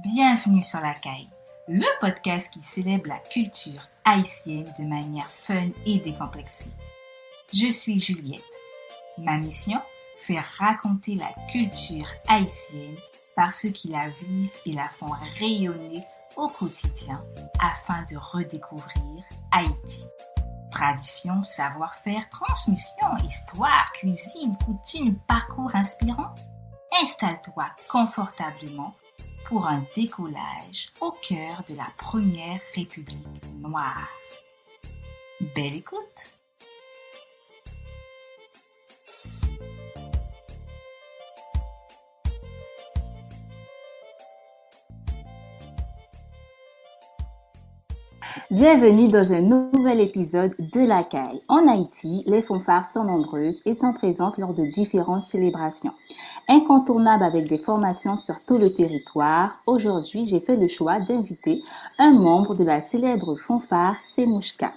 Bienvenue sur la Caille, le podcast qui célèbre la culture haïtienne de manière fun et décomplexée. Je suis Juliette. Ma mission, faire raconter la culture haïtienne par ceux qui la vivent et la font rayonner au quotidien afin de redécouvrir Haïti. Tradition, savoir-faire, transmission, histoire, cuisine, coutumes, parcours inspirants. Installe-toi confortablement pour un décollage au cœur de la première République noire. Belle écoute! Bienvenue dans un nouvel épisode de La Caille. En Haïti, les fanfares sont nombreuses et sont présentes lors de différentes célébrations. Incontournables avec des formations sur tout le territoire, aujourd'hui j'ai fait le choix d'inviter un membre de la célèbre fanfare Semouchka.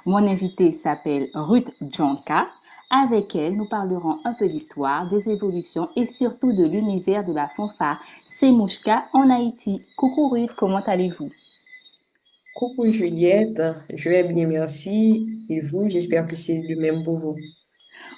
Mon invité s'appelle Ruth Djonka. Avec elle, nous parlerons un peu d'histoire, des évolutions et surtout de l'univers de la fanfare Semouchka en Haïti. Coucou Ruth, comment allez-vous? Coucou Juliette, je vais bien, merci. Et vous, j'espère que c'est le même pour vous.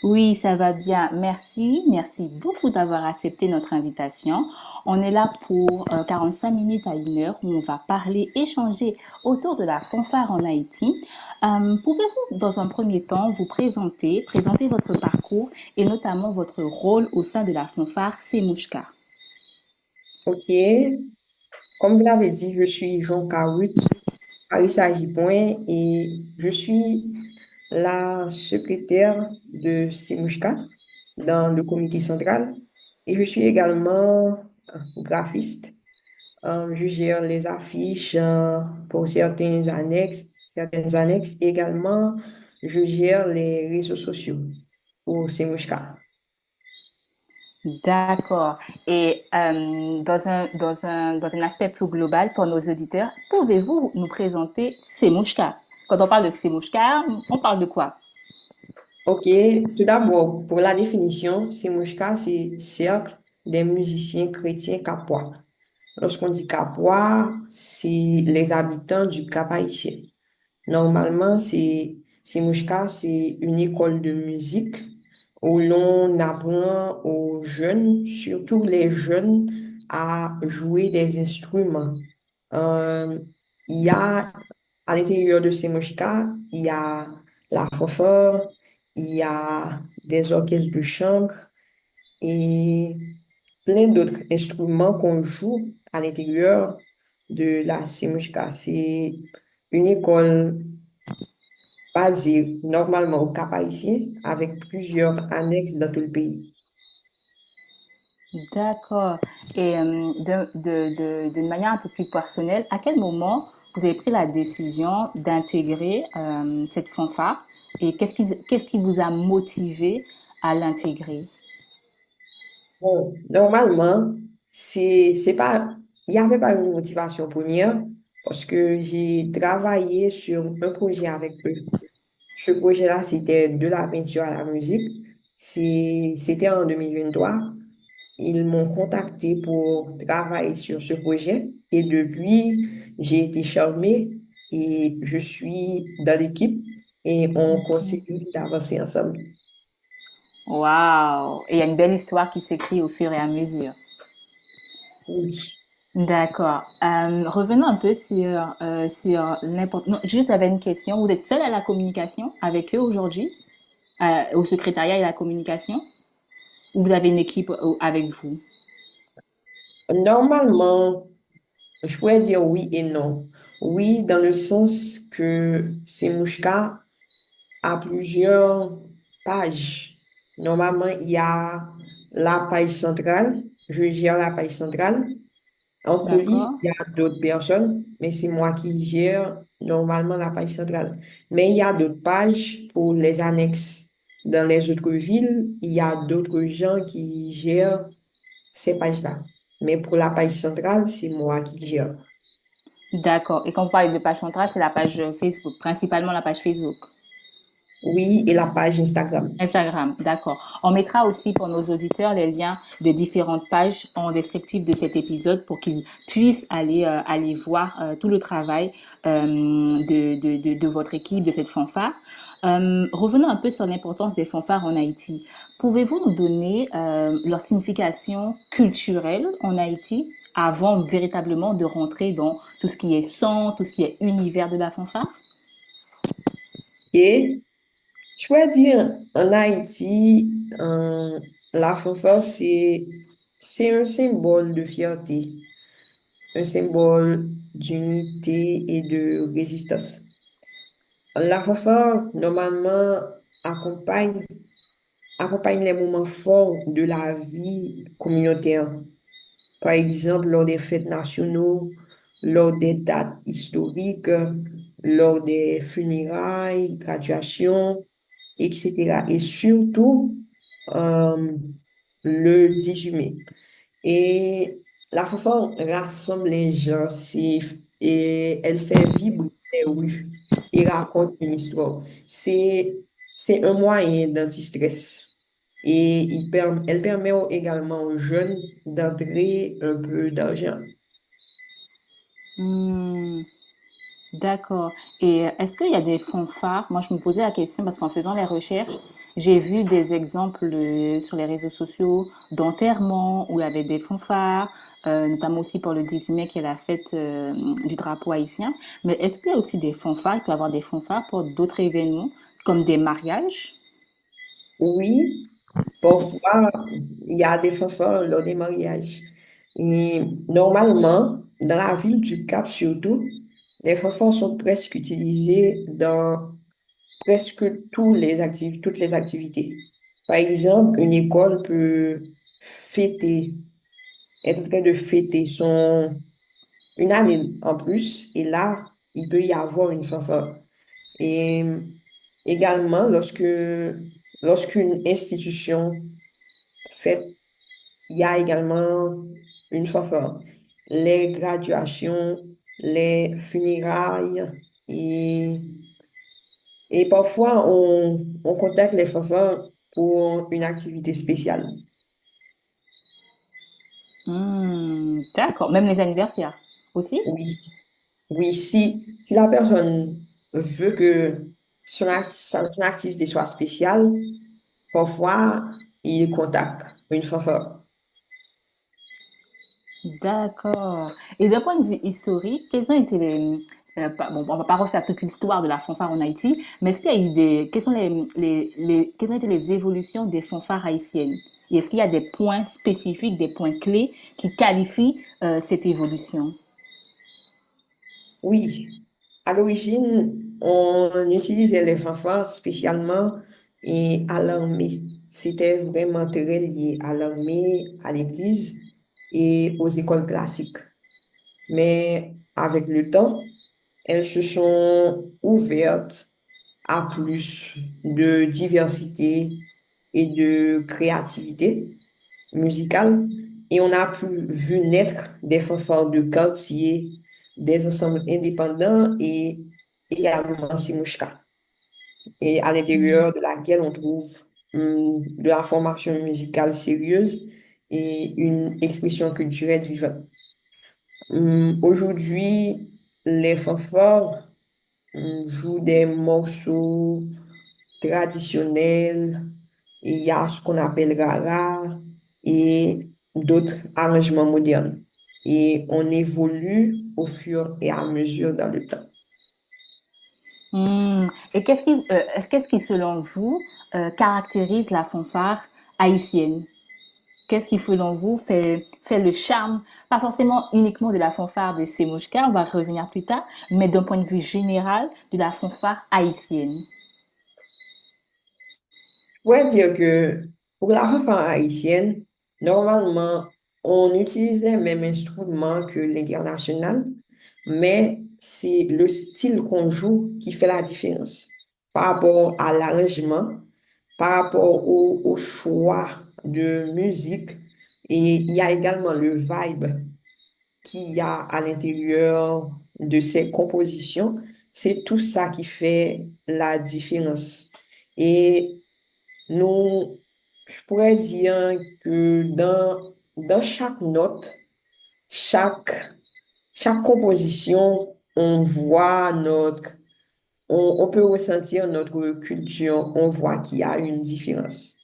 Oui, ça va bien. Merci. Merci beaucoup d'avoir accepté notre invitation. On est là pour 45 minutes à 1 heure où on va parler, échanger autour de la fanfare en Haïti. Pouvez-vous, dans un premier temps, vous présenter votre parcours et notamment votre rôle au sein de la fanfare Semouchka? Ok, comme vous l'avez dit, je suis Jean Carut, Paris Point, et je suis la secrétaire de Semouchka dans le comité central. Et je suis également graphiste. Je gère les affiches pour certaines annexes. Également, je gère les réseaux sociaux pour Semouchka. D'accord. Et dans un aspect plus global pour nos auditeurs, pouvez-vous nous présenter Semouchka? Quand on parle de Semouchka, on parle de quoi? Ok, tout d'abord, pour la définition, Semouchka, c'est Cercle des musiciens chrétiens capois. Lorsqu'on dit capois, c'est les habitants du Cap haïtien. Normalement, Semouchka, c'est une école de musique où l'on apprend aux jeunes, surtout les jeunes, à jouer des instruments. Euh, il y a, à l'intérieur de Semouchka, il y a la fanfare, il y a des orchestres de chambre et plein d'autres instruments qu'on joue à l'intérieur de la Semouchka. C'est une école basée normalement au Cap haïtien avec plusieurs annexes dans tout le pays. D'accord. Et d'une manière un peu plus personnelle, à quel moment vous avez pris la décision d'intégrer cette fanfare et qu'est-ce qui vous a motivé à l'intégrer? Bon, normalement, c'est pas, il n'y avait pas une motivation première parce que j'ai travaillé sur un projet avec eux. Ce projet-là, c'était de la peinture à la musique. C'était en 2023. Ils m'ont contacté pour travailler sur ce projet et depuis, j'ai été charmée et je suis dans l'équipe et on continue d'avancer ensemble. Waouh! Et il y a une belle histoire qui s'écrit au fur et à mesure. Oui. D'accord. Revenons un peu sur n'importe. Non, juste j'avais une question. Vous êtes seul à la communication avec eux aujourd'hui, au secrétariat et la communication, ou vous avez une équipe avec vous? Normalement, je pourrais dire oui et non. Oui, dans le sens que Semouchka a plusieurs pages. Normalement, il y a la page centrale. Je gère la page centrale. En coulisses, D'accord. il y a d'autres personnes, mais c'est moi qui gère normalement la page centrale. Mais il y a d'autres pages pour les annexes. Dans les autres villes, il y a d'autres gens qui gèrent ces pages-là. Mais pour la page centrale, c'est moi qui gère. D'accord. Et quand vous parlez de page centrale, c'est la page Facebook, principalement la page Facebook. Oui, et la page Instagram. Instagram, d'accord. On mettra aussi pour nos auditeurs les liens des différentes pages en descriptif de cet épisode pour qu'ils puissent aller voir tout le travail de votre équipe, de cette fanfare. Revenons un peu sur l'importance des fanfares en Haïti. Pouvez-vous nous donner leur signification culturelle en Haïti avant véritablement de rentrer dans tout ce qui est son, tout ce qui est univers de la fanfare? Et je pourrais dire, en Haïti, la fanfare, c'est un symbole de fierté, un symbole d'unité et de résistance. La fanfare, normalement, accompagne, accompagne les moments forts de la vie communautaire. Par exemple, lors des fêtes nationaux, lors des dates historiques, lors des funérailles, graduations, etc. Et surtout, euh, le 18 mai. Et la fanfare rassemble les gens et elle fait vibrer les rues et raconte une histoire. C'est un moyen d'anti-stress. Et elle permet également aux jeunes d'entrer un peu d'argent. Hmm. D'accord. Et est-ce qu'il y a des fanfares? Moi, je me posais la question parce qu'en faisant les recherches, j'ai vu des exemples sur les réseaux sociaux d'enterrements où il y avait des fanfares, notamment aussi pour le 18 mai qui est la fête du drapeau haïtien. Mais est-ce qu'il y a aussi des fanfares? Il peut y avoir des fanfares pour d'autres événements comme des mariages? Oui, parfois, il y a des fanfares lors des mariages. Et normalement, dans la ville du Cap surtout, les fanfares sont presque utilisées dans presque toutes les activités. Par exemple, une école peut fêter, être en train de fêter une année en plus, et là, il peut y avoir une fanfare. Et également, lorsqu'une institution fête, il y a également une fanfare. Les graduations, les funérailles, et, et parfois on contacte les fanfares pour une activité spéciale. D'accord. Même les anniversaires aussi? Oui, oui, si la personne veut que son activité soit spéciale, parfois il contacte une fanfare. D'accord. Et d'un point de vue historique, quels ont été bon, on va pas refaire toute l'histoire de la fanfare en Haïti, mais est-ce qu'il y a eu quelles sont quelles ont été les évolutions des fanfares haïtiennes? Et est-ce qu'il y a des points spécifiques, des points clés qui qualifient cette évolution? Oui, à l'origine, on utilisait les fanfares spécialement et à l'armée. C'était vraiment très lié à l'armée, à l'église et aux écoles classiques. Mais avec le temps, elles se sont ouvertes à plus de diversité et de créativité musicale. Et on a pu vu naître des fanfares de quartier, des ensembles indépendants et également Simouchka. Et à l'intérieur de laquelle on trouve de la formation musicale sérieuse et une expression culturelle vivante. Aujourd'hui, les fanfares jouent des morceaux traditionnels. Il y a ce qu'on appelle rara et d'autres arrangements modernes. Et on évolue au fur et à mesure dans le temps. Et qu'est-ce qui, selon vous, caractérise la fanfare haïtienne? Qu'est-ce qui, selon vous, fait le charme, pas forcément uniquement de la fanfare de Semoshka, on va revenir plus tard, mais d'un point de vue général de la fanfare haïtienne? Je pourrais dire que pour la fanfare haïtienne, normalement, on utilise les mêmes instruments que l'international, mais c'est le style qu'on joue qui fait la différence par rapport à l'arrangement, par rapport au choix de musique. Et il y a également le vibe qu'il y a à l'intérieur de ces compositions. C'est tout ça qui fait la différence. Et nous, je pourrais dire que dans chaque note, chaque, chaque composition, on voit on peut ressentir notre culture, on voit qu'il y a une différence.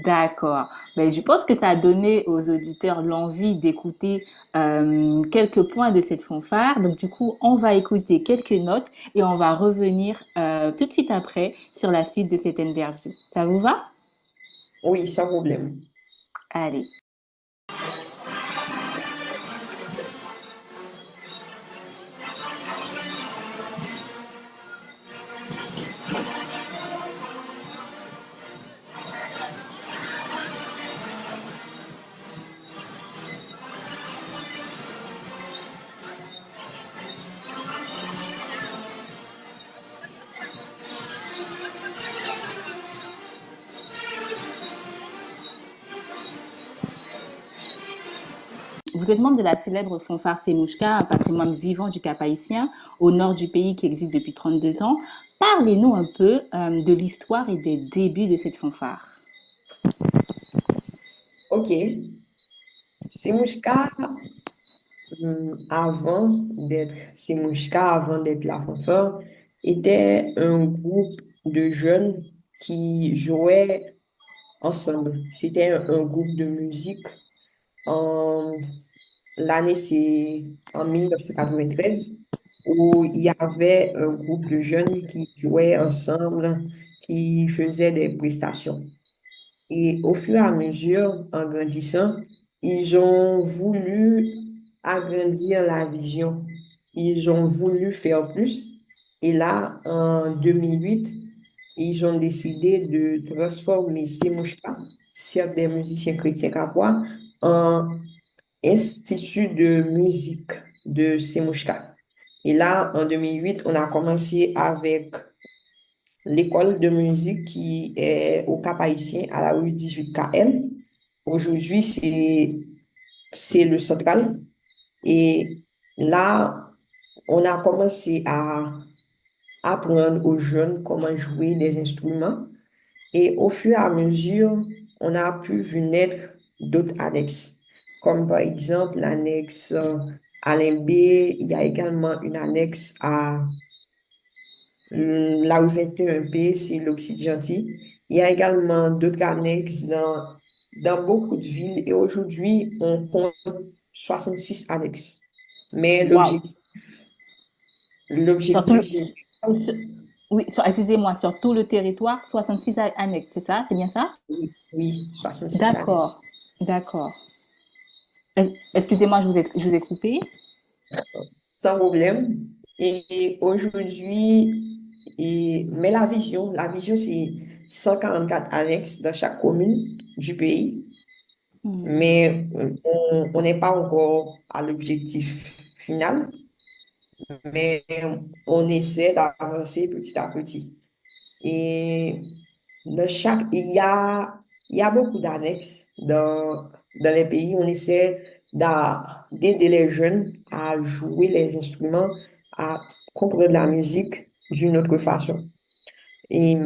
D'accord. Ben, je pense que ça a donné aux auditeurs l'envie d'écouter quelques points de cette fanfare. Donc, du coup, on va écouter quelques notes et on va revenir tout de suite après sur la suite de cette interview. Ça vous va? Oui, sans problème. Allez. Vous êtes membre de la célèbre fanfare Semouchka, un patrimoine vivant du Cap-Haïtien, au nord du pays qui existe depuis 32 ans. Parlez-nous un peu de l'histoire et des débuts de cette fanfare. OK. Simouchka, avant d'être la fanfare, était un groupe de jeunes qui jouaient ensemble. C'était un groupe de musique. En, L'année, c'est en 1993, où il y avait un groupe de jeunes qui jouaient ensemble, qui faisaient des prestations. Et au fur et à mesure, en grandissant, ils ont voulu agrandir la vision. Ils ont voulu faire plus. Et là, en 2008, ils ont décidé de transformer Semouchka, Cercle des musiciens chrétiens capois, en Institut de musique de Semouchka. Et là, en 2008, on a commencé avec l'école de musique qui est au Cap-Haïtien à la rue 18 KL. Aujourd'hui, c'est le central. Et là, on a commencé à apprendre aux jeunes comment jouer des instruments. Et au fur et à mesure, on a pu vu naître d'autres annexes, comme par exemple l'annexe Alain B. Il y a également une annexe à la rue 21B, c'est l'Oxyde Gentil. Il y a également d'autres annexes dans beaucoup de villes et aujourd'hui, on compte 66 annexes. Mais Waouh! Sur tout l'objectif le, général, sur- oui, excusez-moi, sur tout le territoire, 66 annexes, c'est ça? C'est bien ça? oui, oui, 66 annexes. D'accord, d'accord. Excusez-moi, je vous ai coupé. Sans problème. Et aujourd'hui, mais la vision, c'est 144 annexes dans chaque commune du pays. Hmm. Mais on n'est pas encore à l'objectif final, mais on essaie d'avancer petit à petit. Et il y a beaucoup d'annexes dans les pays. On essaie d'aider les jeunes à jouer les instruments, à comprendre la musique d'une autre façon. Et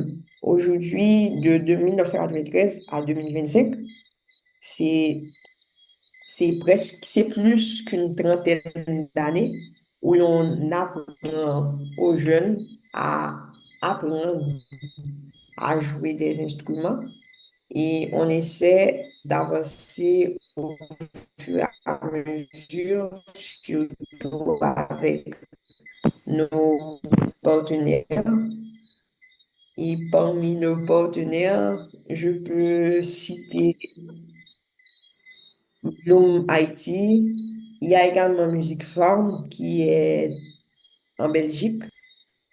aujourd'hui, de 1993 à 2025, c'est c'est plus qu'une trentaine d'années où l'on apprend aux jeunes à apprendre à jouer des instruments et on essaie d'avancer au fur et à mesure, surtout avec nos partenaires. Et parmi nos partenaires, je peux citer Bloom Haïti. Il y a également Music Farm qui est en Belgique.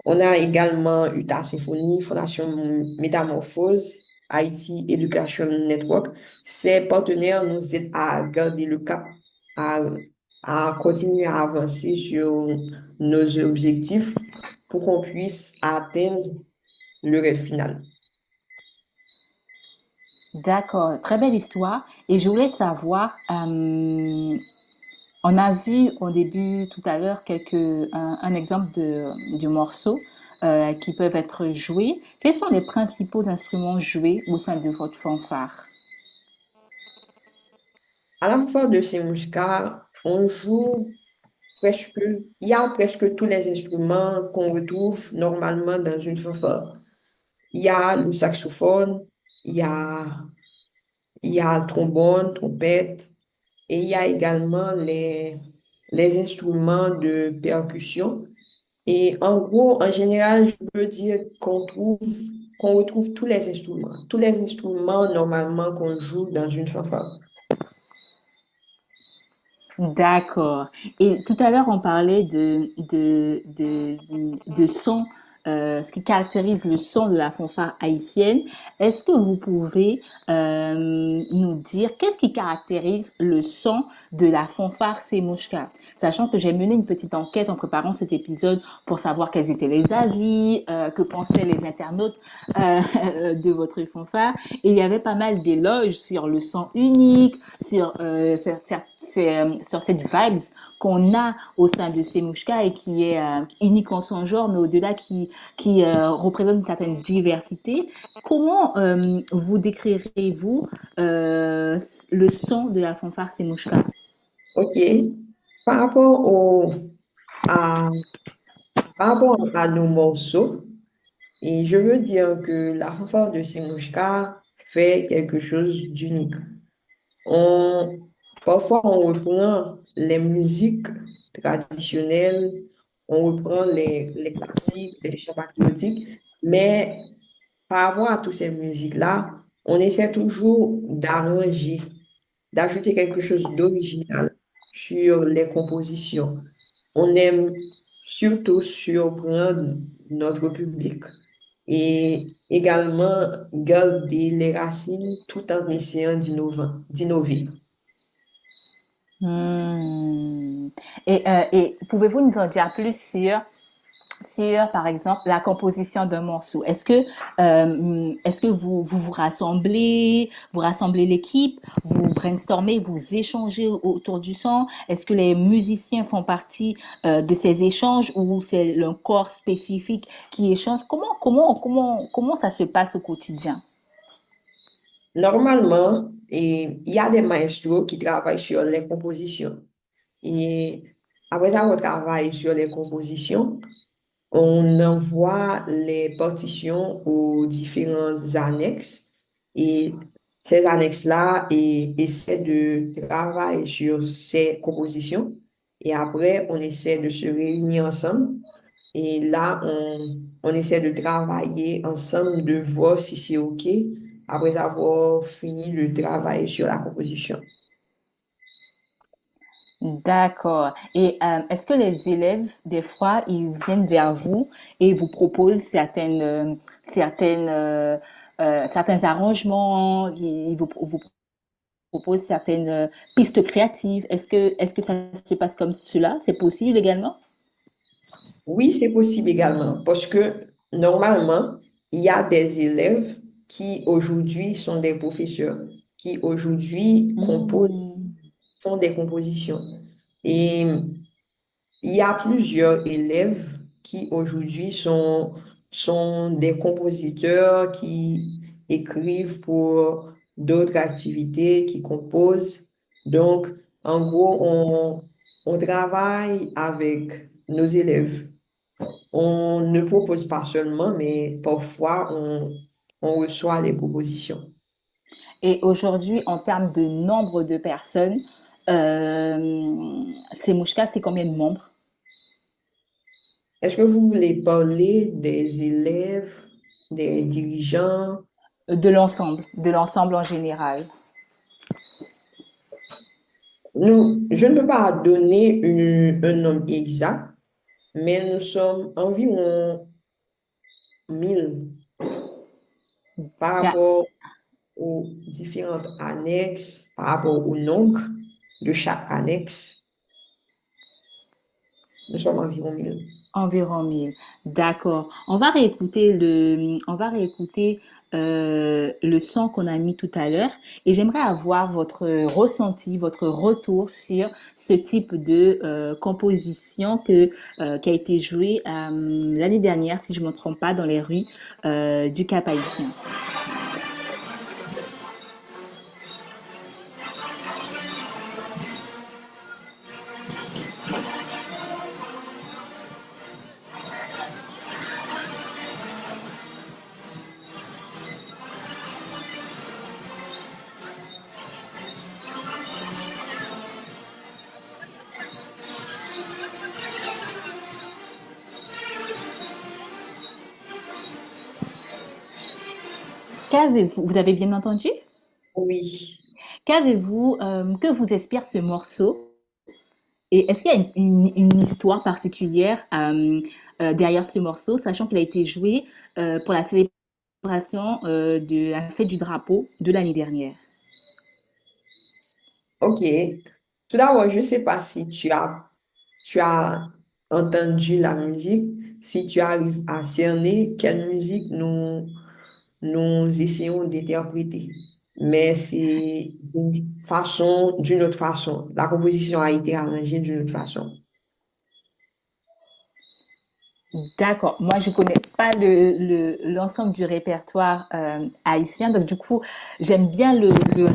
On a également Utah Symphony, Fondation Métamorphose, Haïti Education Network. Ces partenaires nous aident à garder le cap, à, à continuer à avancer sur nos objectifs pour qu'on puisse atteindre le rêve final. D'accord, très belle histoire. Et je voulais savoir, on a vu au début tout à l'heure un exemple du morceau. qui peuvent être joués. Quels sont les principaux instruments joués au sein de votre fanfare? À la fois de ces muscats, on joue presque, il y a presque tous les instruments qu'on retrouve normalement dans une fanfare. Il y a le saxophone, il y a, il y a le trombone, trompette, et il y a également les instruments de percussion. Et en gros, en général, je peux dire qu'on retrouve tous les instruments normalement qu'on joue dans une fanfare. D'accord. Et tout à l'heure, on parlait de son, ce qui caractérise le son de la fanfare haïtienne. Est-ce que vous pouvez nous dire qu'est-ce qui caractérise le son de la fanfare Semouchka? Sachant que j'ai mené une petite enquête en préparant cet épisode pour savoir quels étaient les avis, que pensaient les internautes de votre fanfare. Et il y avait pas mal d'éloges sur le son unique, sur sur cette vibes qu'on a au sein de Semouchka et qui est unique en son genre, mais au-delà qui représente une certaine diversité. Comment vous décrirez-vous le son de la fanfare Semouchka? OK. Par rapport à, par rapport à nos morceaux, et je veux dire que la fanfare de Simouchka fait quelque chose d'unique. On, Parfois, on reprend les musiques traditionnelles, on reprend les classiques, les chants patriotiques, mais par rapport à toutes ces musiques-là, on essaie toujours d'arranger, d'ajouter quelque chose d'original sur les compositions. On aime surtout surprendre notre public et également garder les racines tout en essayant d'innover. Hmm. Et pouvez-vous nous en dire plus sur, par exemple, la composition d'un morceau? Est-ce que vous vous rassemblez l'équipe, vous brainstormez, vous échangez autour du son? Est-ce que les musiciens font partie de ces échanges ou c'est le corps spécifique qui échange? Comment ça se passe au quotidien? Normalement, il y a des maestros qui travaillent sur les compositions. Et après avoir travaillé sur les compositions, on envoie les partitions aux différentes annexes et ces annexes-là essaient de travailler sur ces compositions et après on essaie de se réunir ensemble et là on essaie de travailler ensemble, de voir si c'est OK après avoir fini le travail sur la composition. D'accord. Et est-ce que les élèves, des fois, ils viennent vers vous et vous proposent certains arrangements, ils vous proposent certaines pistes créatives. Est-ce que ça se passe comme cela? C'est possible également? Oui, c'est possible également parce que normalement, il y a des élèves qui aujourd'hui sont des professeurs, qui aujourd'hui composent, Hmm. font des compositions. Et il y a plusieurs élèves qui aujourd'hui sont des compositeurs qui écrivent pour d'autres activités, qui composent. Donc, en gros, on travaille avec nos élèves. On ne propose pas seulement, mais parfois on reçoit les propositions. Et aujourd'hui, en termes de nombre de personnes, Semouchka, c'est combien de membres? Est-ce que vous voulez parler des élèves, des dirigeants? De l'ensemble en général. Je ne peux pas donner un nombre exact, mais nous sommes environ 1000 par D'a- rapport aux différentes annexes, par rapport au nombre de chaque annexe. Nous sommes environ 1000. Environ 1000. D'accord. On va réécouter le son qu'on a mis tout à l'heure et j'aimerais avoir votre ressenti, votre retour sur ce type de composition qui a été jouée l'année dernière, si je ne me trompe pas, dans les rues du Cap-Haïtien. Qu'avez-vous, vous avez bien entendu? Oui. Que vous inspire ce morceau? Et est-ce qu'il y a une histoire particulière derrière ce morceau, sachant qu'il a été joué pour la célébration de la fête du drapeau de l'année dernière? Ok. Tout d'abord, je ne sais pas si tu as entendu la musique, si tu arrives à cerner quelle musique nous essayons d'interpréter. Mais c'est d'une autre façon. La composition a été arrangée d'une autre façon. D'accord. Moi, je connais pas l'ensemble du répertoire haïtien, donc du coup, j'aime bien le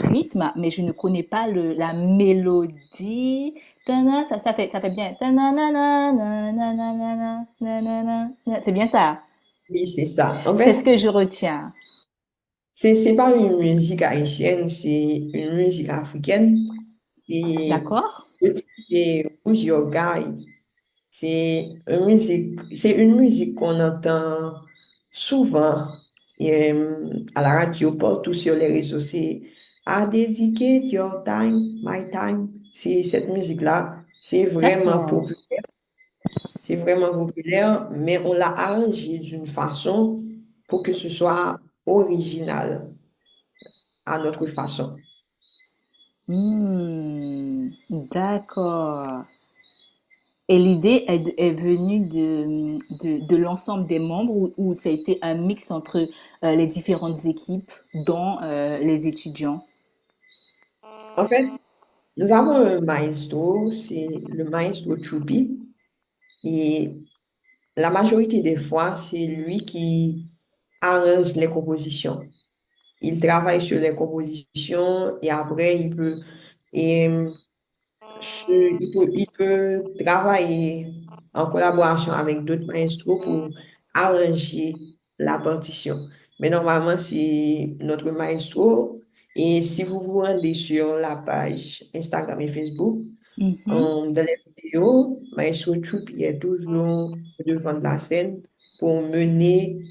rythme, mais je ne connais pas la mélodie. Ça fait bien. C'est bien ça. Oui, c'est ça. En C'est ce fait, que je retiens. c'est pas une musique haïtienne, c'est une musique africaine. C'est D'accord? le titre, c'est Who's Your Guy? C'est une musique qu'on entend souvent à la radio, partout sur les réseaux. C'est I dedicate your time, my time. C'est cette musique-là. D'accord. C'est vraiment populaire, mais on l'a arrangée d'une façon pour que ce soit original à notre façon. D'accord. Et l'idée est venue de l'ensemble des membres ou ça a été un mix entre les différentes équipes, dont les étudiants. En fait, nous avons un maestro, c'est le maestro Choupi, et la majorité des fois, c'est lui qui arrange les compositions. Il travaille sur les compositions et après, et, il peut travailler en collaboration avec d'autres maestros pour arranger la partition. Mais normalement, c'est notre maestro. Et si vous vous rendez sur la page Instagram et Facebook, Mhm. dans les vidéos, Maestro Choupi est toujours devant de la scène pour mener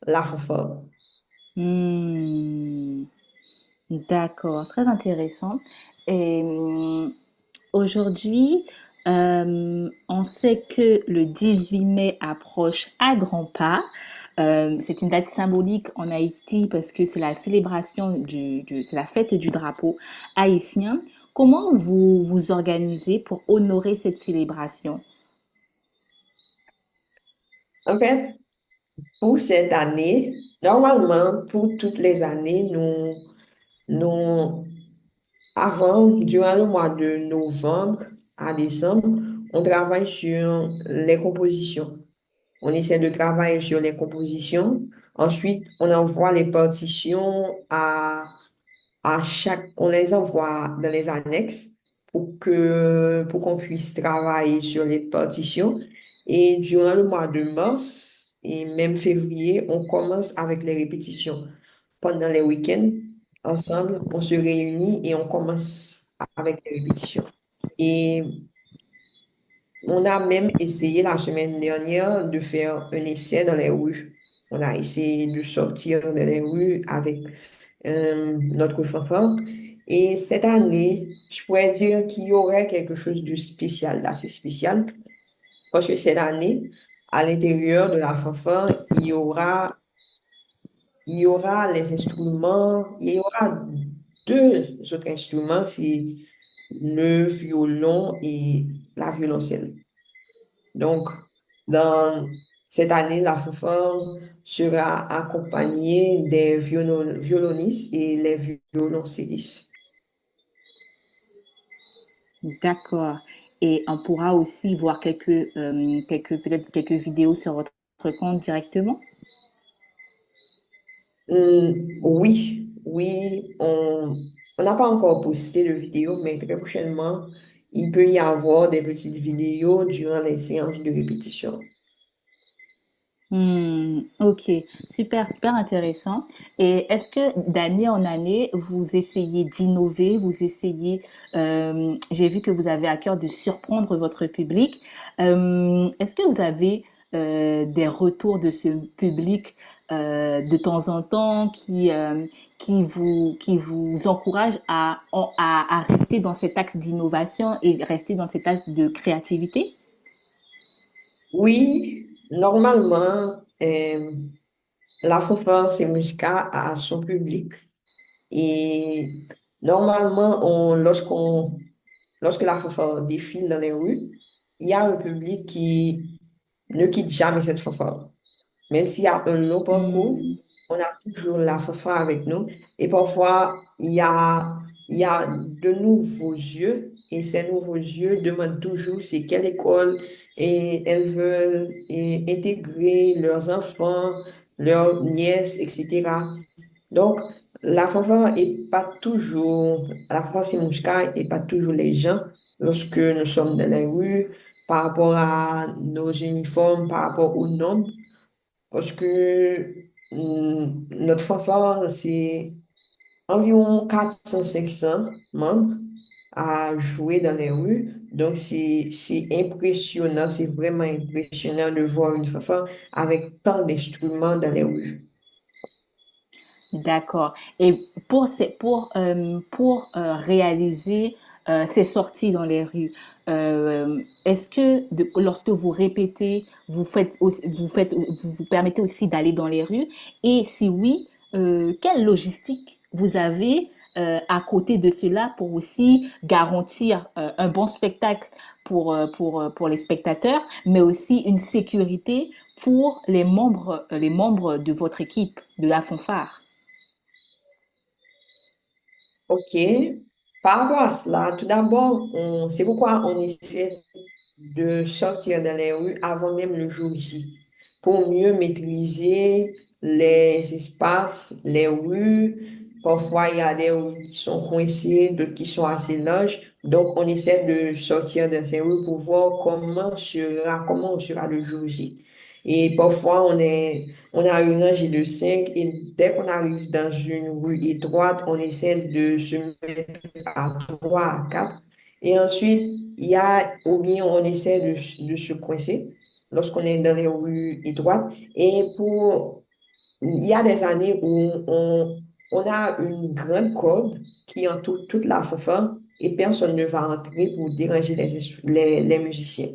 la fanfare. Hmm. D'accord, très intéressant. Et aujourd'hui, on sait que le 18 mai approche à grands pas. C'est une date symbolique en Haïti parce que c'est la célébration c'est la fête du drapeau haïtien. Comment vous vous organisez pour honorer cette célébration? En fait, pour cette année, normalement, pour toutes les années, nous, durant le mois de novembre à décembre, on travaille sur les compositions. On essaie de travailler sur les compositions. Ensuite, on envoie les partitions on les envoie dans les annexes pour qu'on puisse travailler sur les partitions. Et durant le mois de mars et même février, on commence avec les répétitions. Pendant les week-ends, ensemble, on se réunit et on commence avec les répétitions. Et on a même essayé la semaine dernière de faire un essai dans les rues. On a essayé de sortir dans les rues avec notre fanfare. Et cette année, je pourrais dire qu'il y aurait quelque chose de spécial, d'assez spécial, parce que cette année, à l'intérieur de la fanfare, il y aura les instruments, il y aura deux autres instruments, c'est le violon et la violoncelle. Donc, Dans cette année, la fanfare sera accompagnée des violonistes et les violoncellistes. D'accord. Et on pourra aussi voir peut-être quelques vidéos sur votre compte directement? Oui, oui, on n'a pas encore posté de vidéo, mais très prochainement, il peut y avoir des petites vidéos durant les séances de répétition. Ok, super, super intéressant. Et est-ce que d'année en année, vous essayez d'innover, j'ai vu que vous avez à cœur de surprendre votre public. Est-ce que vous avez des retours de ce public de temps en temps qui vous encouragent à rester dans cet axe d'innovation et rester dans cet axe de créativité? Oui, normalement, la fanfare c'est musical a son public. Et normalement, lorsque la fanfare défile dans les rues, il y a un public qui ne quitte jamais cette fanfare. Même s'il y a un long parcours, Hmm. on a toujours la fanfare avec nous. Et parfois, il y a de nouveaux yeux. Et ces nouveaux yeux demandent toujours c'est quelle école et elles veulent intégrer leurs enfants, leurs nièces, etc. Donc, la fanfare Simouska et pas toujours les gens lorsque nous sommes dans les rues par rapport à nos uniformes, par rapport au nombre. Parce que notre fanfare, c'est environ 400 500 membres à jouer dans les rues. Donc, c'est impressionnant, c'est vraiment impressionnant de voir une fanfare avec tant d'instruments dans les rues. D'accord. Et pour réaliser ces sorties dans les rues, est-ce que lorsque vous répétez, vous vous permettez aussi d'aller dans les rues? Et si oui, quelle logistique vous avez à côté de cela pour aussi garantir un bon spectacle pour les spectateurs, mais aussi une sécurité pour les membres de votre équipe, de la fanfare? OK. Par rapport à cela, tout d'abord, c'est pourquoi on essaie de sortir dans les rues avant même le jour J, pour mieux maîtriser les espaces, les rues. Parfois, il y a des rues qui sont coincées, d'autres qui sont assez larges. Donc, on essaie de sortir dans ces rues pour voir comment sera le jour J. Et parfois, on a une rangée de 5 et dès qu'on arrive dans une rue étroite, on essaie de se mettre à 3 à 4. Et ensuite, il y a, ou bien on essaie de se coincer lorsqu'on est dans les rues étroites. Il y a des années où on a une grande corde qui entoure toute la fanfare et personne ne va entrer pour déranger les musiciens.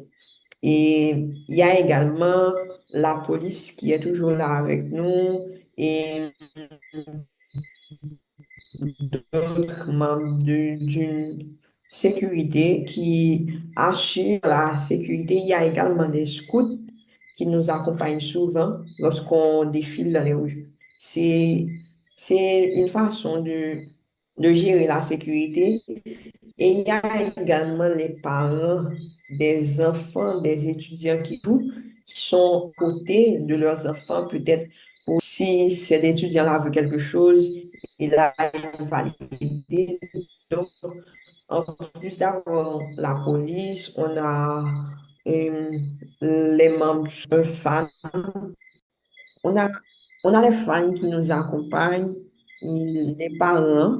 Et il y a également la police qui est toujours là avec nous et d'autres membres d'une sécurité qui assurent la sécurité. Il y a également des scouts qui nous accompagnent souvent lorsqu'on défile dans les rues. C'est, c'est une façon de gérer la sécurité. Et il y a également les parents des enfants, des étudiants qui jouent, qui sont à côté de leurs enfants, peut-être pour si cet étudiant-là veut quelque chose, et là, il va l'aider. Donc, en plus d'avoir la police, on a euh, les membres de fans. On a, on a les fans qui nous accompagnent, et les parents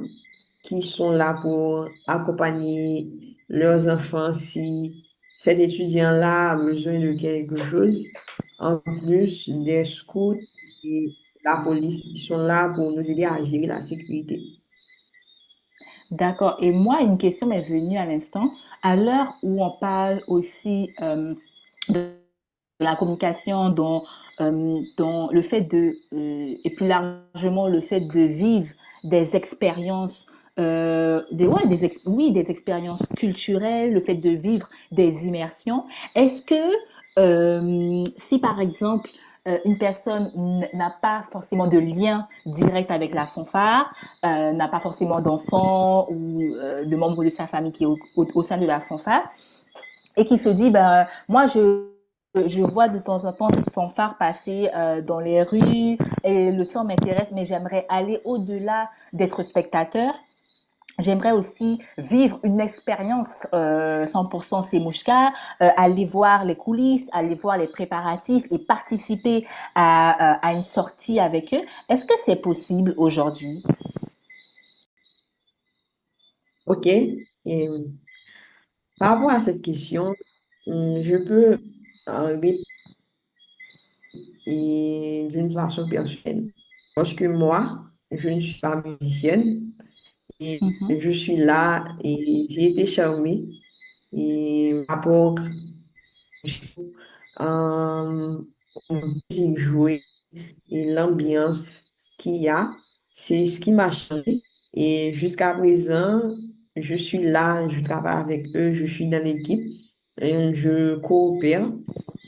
qui sont là pour accompagner leurs enfants si cet étudiant-là a besoin de quelque chose, en plus des scouts et la police qui sont là pour nous aider à gérer la sécurité. D'accord. Et moi, une question m'est venue à l'instant. À l'heure où on parle aussi de la communication, dans le fait et plus largement le fait de vivre des expériences, oui, des expériences culturelles, le fait de vivre des immersions, est-ce que Si par exemple une personne n'a pas forcément de lien direct avec la fanfare, n'a pas forcément d'enfants ou de membres de sa famille qui est au sein de la fanfare, et qui se dit, ben, moi, je vois de temps en temps cette fanfare passer dans les rues et le son m'intéresse, mais j'aimerais aller au-delà d'être spectateur. J'aimerais aussi vivre une expérience 100% Semouchka, aller voir les coulisses, aller voir les préparatifs et participer à une sortie avec eux. Est-ce que c'est possible aujourd'hui? OK. Et par rapport à cette question, je peux répondre d'une façon personnelle. Parce que moi, je ne suis pas musicienne et Mhm. je suis là et j'ai été charmée et par rapport euh, aux musiques jouées et l'ambiance qu'il y a, c'est ce qui m'a changé. Et jusqu'à présent, je suis là, je travaille avec eux, je suis dans l'équipe, et je coopère,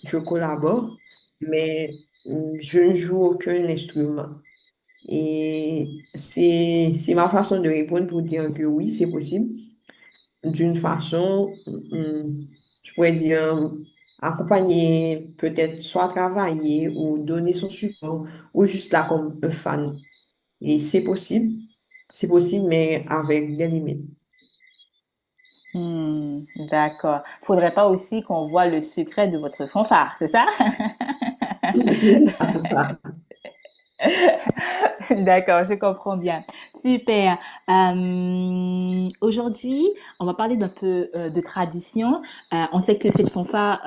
je collabore, mais je ne joue aucun instrument. Et c'est ma façon de répondre pour dire que oui, c'est possible d'une façon, je pourrais dire, accompagner, peut-être soit travailler ou donner son support, ou juste là comme un fan. Et c'est possible, mais avec des limites. D'accord. Faudrait pas aussi qu'on voit le secret de votre fanfare, c'est ça? C'est ça, c'est ça. D'accord, je comprends bien. Super. Aujourd'hui, on va parler d'un peu de tradition. On sait que cette fanfare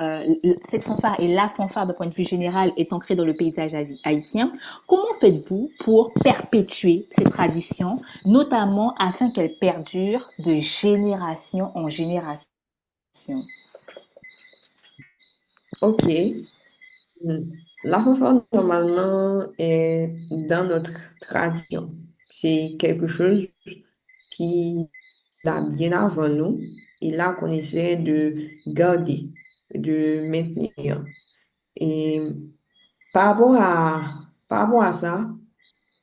et la fanfare d'un point de vue général est ancrée dans le paysage haïtien. Comment faites-vous pour perpétuer ces traditions, notamment afin qu'elles perdurent de génération en génération? OK. La fanfare, normalement, est dans notre tradition. C'est quelque chose qui là bien avant nous et là qu'on essaie de garder, de maintenir. Et par rapport à ça,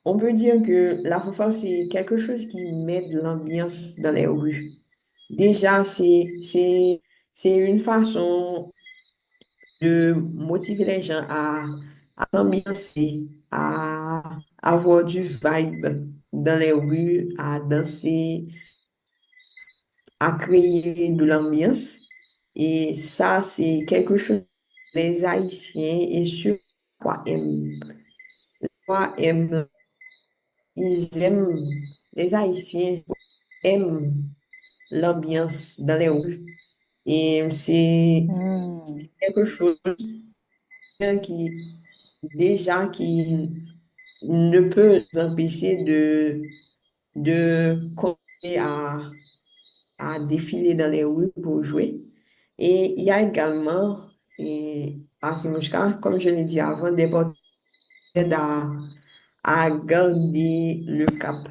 on peut dire que la fanfare, c'est quelque chose qui met de l'ambiance dans les rues. Déjà, c'est une façon de motiver les gens à s'ambiancer, à avoir du vibe dans les rues, à danser, à créer de l'ambiance. Et ça, c'est quelque chose que les Haïtiens et surtout aiment. Aiment, ils aiment, les Haïtiens aiment l'ambiance dans les rues. Et Hmm. c'est quelque chose qui, déjà, qui ne peut nous empêcher de continuer à défiler dans les rues pour jouer. Et il y a également, à Simouchka, comme je l'ai dit avant, des portes à garder le cap.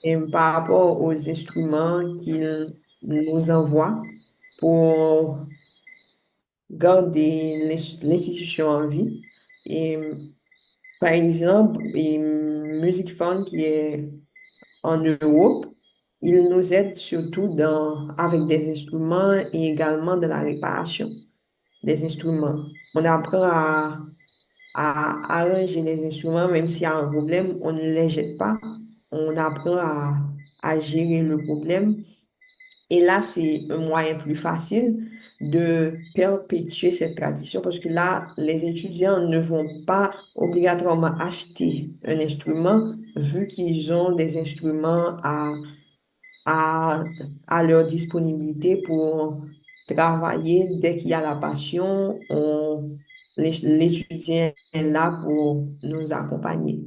Et par rapport aux instruments qu'ils nous envoient pour garder l'institution en vie. Et par exemple, Music Fund qui est en Europe, il nous aide surtout avec des instruments et également dans la réparation des instruments. On apprend à arranger les instruments, même s'il y a un problème, on ne les jette pas. On apprend à gérer le problème. Et là, c'est un moyen plus facile de perpétuer cette tradition parce que là, les étudiants ne vont pas obligatoirement acheter un instrument vu qu'ils ont des instruments à, à leur disponibilité pour travailler. Dès qu'il y a la passion, l'étudiant est là pour nous accompagner.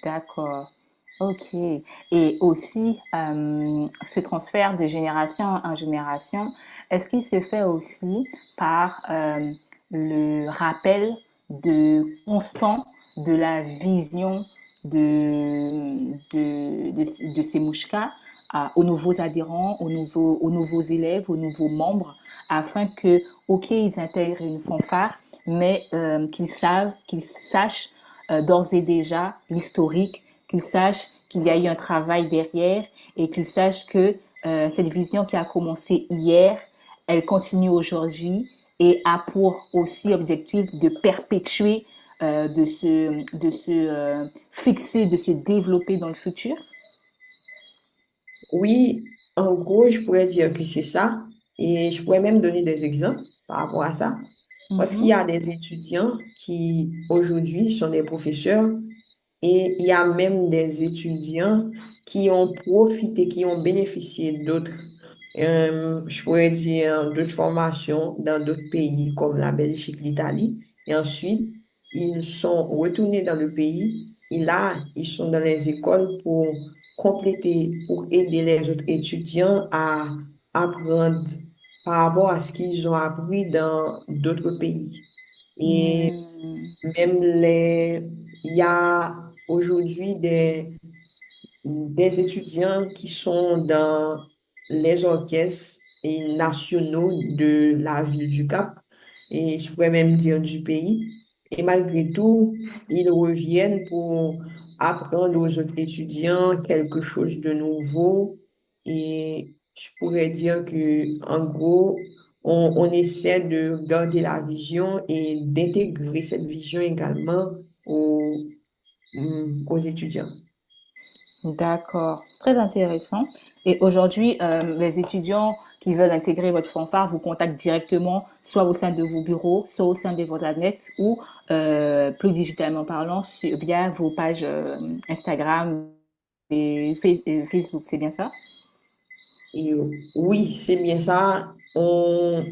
D'accord. Ok. Et aussi, ce transfert de génération en génération, est-ce qu'il se fait aussi par le rappel constant de la vision de Semouchka aux nouveaux adhérents, aux nouveaux élèves, aux nouveaux membres, afin que, ok, ils intègrent une fanfare, mais qu'ils sachent d'ores et déjà l'historique, qu'ils sachent qu'il y a eu un travail derrière et qu'ils sachent que cette vision qui a commencé hier, elle continue aujourd'hui et a pour aussi objectif de perpétuer, de se fixer, de se développer dans le futur. Oui, en gros, je pourrais dire que c'est ça. Et je pourrais même donner des exemples par rapport à ça. Parce qu'il y Mhm. a des étudiants qui, aujourd'hui, sont des professeurs et il y a même des étudiants qui ont profité, qui ont bénéficié d'autres, je pourrais dire, d'autres formations dans d'autres pays comme la Belgique, l'Italie. Et ensuite, ils sont retournés dans le pays et là, ils sont dans les écoles pour compléter, pour aider les autres étudiants à apprendre par rapport à ce qu'ils ont appris dans d'autres pays. Et Hmm. même il y a aujourd'hui des étudiants qui sont dans les orchestres et nationaux de la ville du Cap, et je pourrais même dire du pays. Et malgré tout, ils reviennent pour apprendre aux autres étudiants quelque chose de nouveau. Et je pourrais dire que, en gros, on essaie de garder la vision et d'intégrer cette vision également aux étudiants. D'accord, très intéressant. Et aujourd'hui, les étudiants qui veulent intégrer votre fanfare vous contactent directement, soit au sein de vos bureaux, soit au sein de vos annexes, ou plus digitalement parlant, via vos pages Instagram et Facebook, c'est bien ça? Et oui, c'est bien ça. Il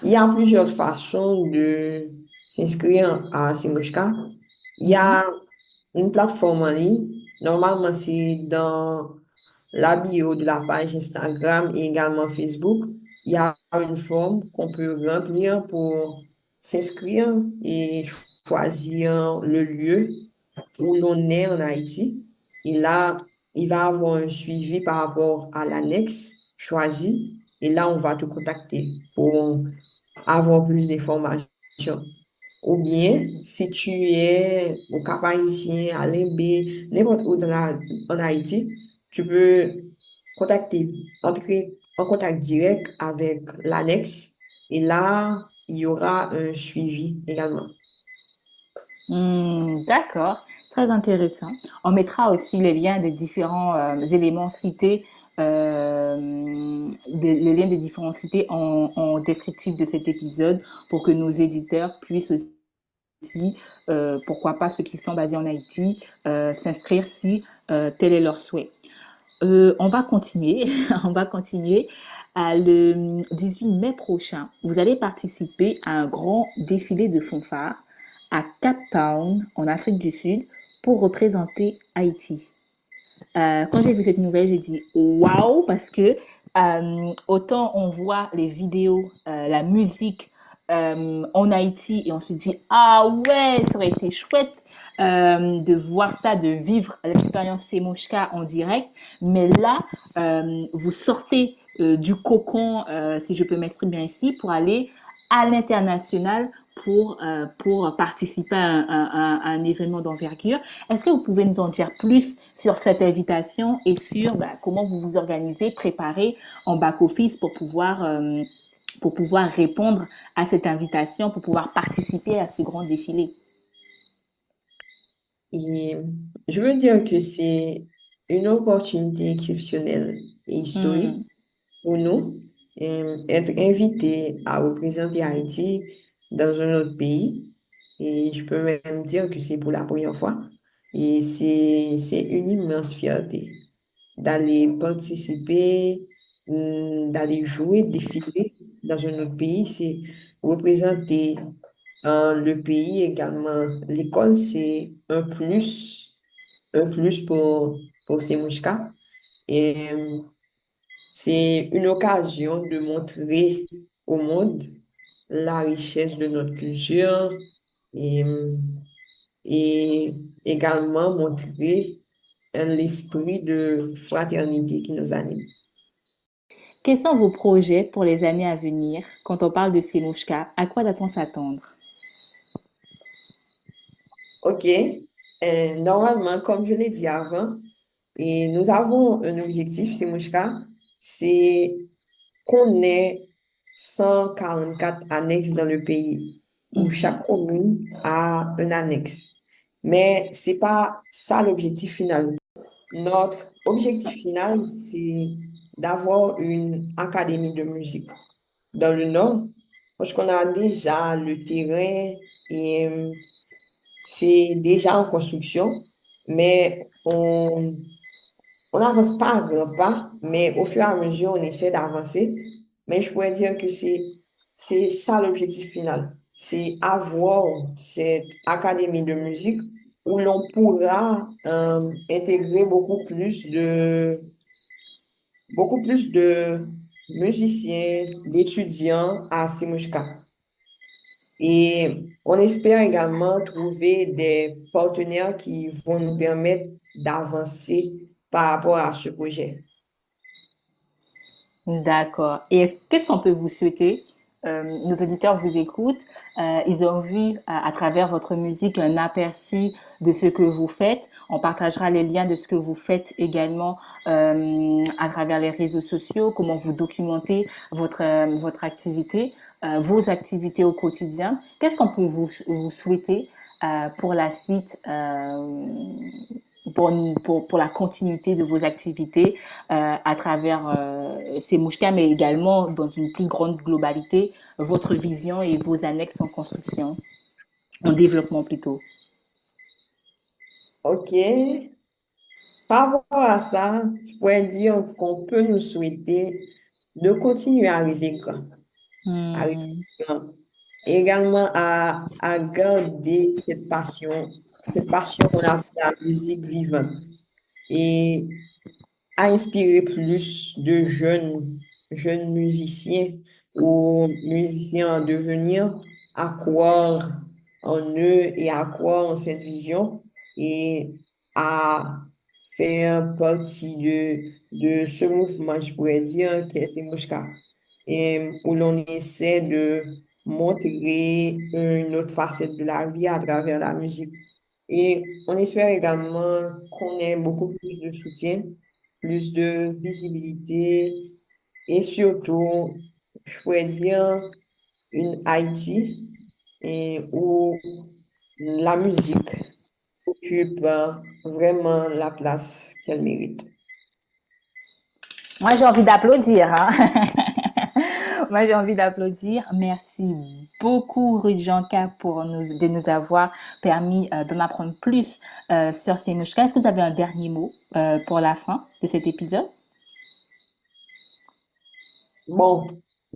y a plusieurs façons de s'inscrire à Simoshka. Il y Mhm. a une plateforme en ligne. Normalement, c'est dans la bio de la page Instagram et également Facebook. Il y a une forme qu'on peut remplir pour s'inscrire et choisir le lieu où l'on est en Haïti. Et là, il va avoir un suivi par rapport à l'annexe choisie. Et là, on va te contacter pour avoir plus d'informations. Ou bien, si tu es au Cap-Haïtien, à Limbé, n'importe où en Haïti, tu peux entrer en contact direct avec l'annexe. Et là, il y aura un suivi également. D'accord, très intéressant. On mettra aussi les liens des différents éléments cités, les liens des différents cités en descriptif de cet épisode pour que nos éditeurs puissent aussi, pourquoi pas ceux qui sont basés en Haïti, s'inscrire si tel est leur souhait. On va continuer, on va continuer. Le 18 mai prochain, vous allez participer à un grand défilé de fanfare à Cape Town, en Afrique du Sud, pour représenter Haïti. Quand j'ai vu cette nouvelle, j'ai dit waouh, parce que autant on voit les vidéos, la musique en Haïti et on se dit ah ouais, ça aurait été chouette de voir ça, de vivre l'expérience Semoshka en direct. Mais là, vous sortez du cocon, si je peux m'exprimer ainsi, pour aller à l'international pour participer à un événement d'envergure. Est-ce que vous pouvez nous en dire plus sur cette invitation et sur comment vous vous organisez, préparez en back-office pour pouvoir répondre à cette invitation, pour pouvoir participer à ce grand défilé? Et je veux dire que c'est une opportunité exceptionnelle et historique Hmm. pour nous, être invité à représenter Haïti dans un autre pays. Et je peux même dire que c'est pour la première fois. Et c'est une immense fierté d'aller participer, d'aller jouer, défiler dans un autre pays. C'est représenter le pays également. L'école, c'est un plus pour ces mouchkas. Et c'est une occasion de montrer au monde la richesse de notre culture et, et également montrer l'esprit de fraternité qui nous anime. Quels sont vos projets pour les années à venir? Quand on parle de Semushka, à quoi doit-on s'attendre? OK. Normalement, comme je l'ai dit avant, et nous avons un objectif, c'est Mouchka, c'est qu'on ait 144 annexes dans le pays, où Mhm. chaque commune a un annexe. Mais c'est pas ça l'objectif final. Notre objectif final, c'est d'avoir une académie de musique dans le Nord, parce qu'on a déjà le terrain et c'est déjà en construction, mais on n'avance pas à grands pas, mais au fur et à mesure, on essaie d'avancer. Mais je pourrais dire que c'est ça l'objectif final. C'est avoir cette académie de musique où l'on pourra intégrer beaucoup plus de musiciens, d'étudiants à Simushka. Et on espère également trouver des partenaires qui vont nous permettre d'avancer par rapport à ce projet. D'accord. Et qu'est-ce qu'on peut vous souhaiter? Nos auditeurs vous écoutent. Ils ont vu à travers votre musique un aperçu de ce que vous faites. On partagera les liens de ce que vous faites également à travers les réseaux sociaux, comment vous documentez votre activité, vos activités au quotidien. Qu'est-ce qu'on peut vous souhaiter pour la suite, pour la continuité de vos activités à travers ces mouchkas, mais également dans une plus grande globalité, votre vision et vos annexes en construction, en développement plutôt. OK. Par rapport à ça, je pourrais dire qu'on peut nous souhaiter de continuer à arriver grand, à arriver Hmm. grand. Et également à garder cette passion qu'on a pour la musique vivante. Et à inspirer plus de jeunes musiciens ou musiciens en devenir à croire en eux et à croire en cette vision et à faire partie de ce mouvement, je pourrais dire, qui est Semushka, et où l'on essaie de montrer une autre facette de la vie à travers la musique. Et on espère également qu'on ait beaucoup plus de soutien, plus de visibilité et surtout, je pourrais dire, une Haïti et où la musique occupe vraiment la place qu'elle mérite. Moi, j'ai envie d'applaudir. Hein. Moi, j'ai envie d'applaudir. Merci beaucoup, Ruth Janka, de nous avoir permis d'en apprendre plus sur ces mouchkas. Est-ce que vous avez un dernier mot pour la fin de cet épisode? Bon,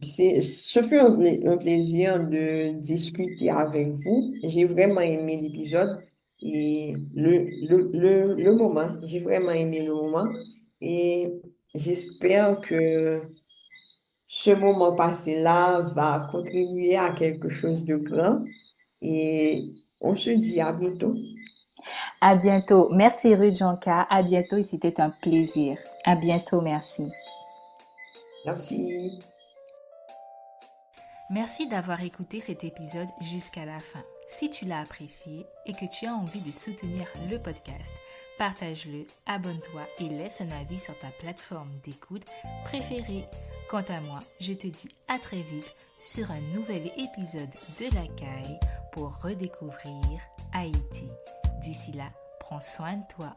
ce fut un plaisir de discuter avec vous. J'ai vraiment aimé l'épisode et le moment. J'ai vraiment aimé le moment et j'espère que ce moment passé-là va contribuer à quelque chose de grand et on se dit à bientôt. À bientôt. Merci, Ruth Janka. À bientôt et c'était un plaisir. À bientôt. Merci. Merci. Merci d'avoir écouté cet épisode jusqu'à la fin. Si tu l'as apprécié et que tu as envie de soutenir le podcast, partage-le, abonne-toi et laisse un avis sur ta plateforme d'écoute préférée. Quant à moi, je te dis à très vite sur un nouvel épisode de La Caille pour redécouvrir Haïti. D'ici là, prends soin de toi.